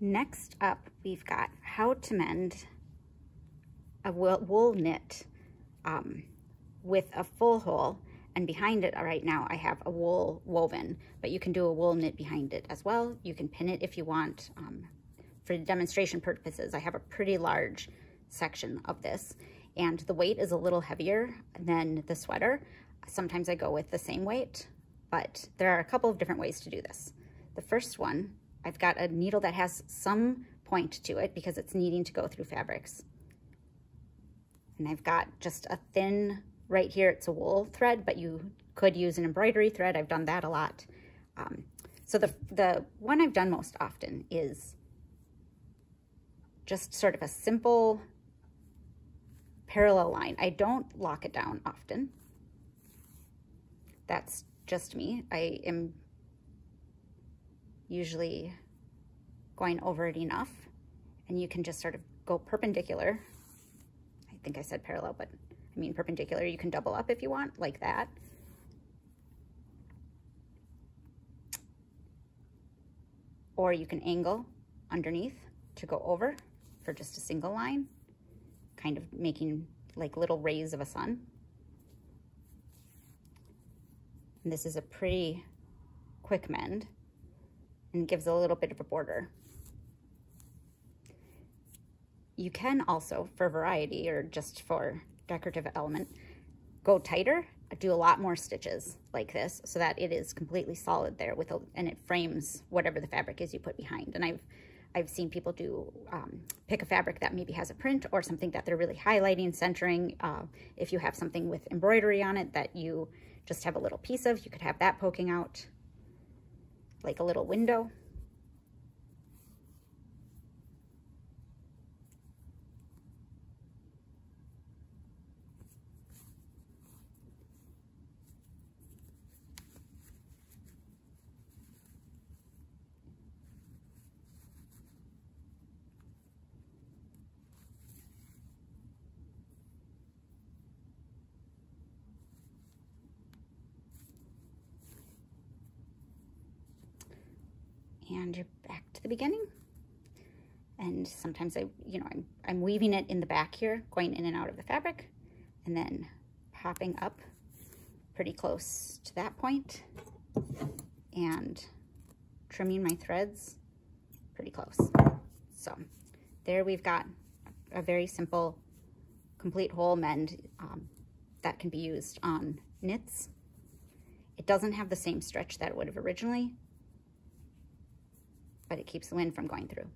Next up, we've got how to mend a wool knit with a full hole, and behind it right now I have a wool woven, but you can do a wool knit behind it as well. You can pin it if you want. For demonstration purposes, I have a pretty large section of this, and the weight is a little heavier than the sweater. Sometimes I go with the same weight, but there are a couple of different ways to do this. The first one, I've got a needle that has some point to it because it's needing to go through fabrics. And I've got just a thin, right here it's a wool thread, but you could use an embroidery thread. I've done that a lot. So the one I've done most often is just sort of a simple parallel line. I don't lock it down often. That's just me. I am usually going over it enough, and you can just sort of go perpendicular. I think I said parallel, but I mean perpendicular. You can double up if you want, like that. Or you can angle underneath to go over for just a single line, kind of making like little rays of a sun. And this is a pretty quick mend and gives a little bit of a border. You can also, for variety or just for decorative element, go tighter, do a lot more stitches like this so that it is completely solid there and it frames whatever the fabric is you put behind. And I've seen people do, pick a fabric that maybe has a print or something that they're really highlighting, centering. If you have something with embroidery on it that you just have a little piece of, you could have that poking out like a little window. And you're back to the beginning. And sometimes I'm weaving it in the back here, going in and out of the fabric, and then popping up pretty close to that point and trimming my threads pretty close. So there we've got a very simple complete hole mend that can be used on knits. It doesn't have the same stretch that it would have originally, but it keeps the wind from going through.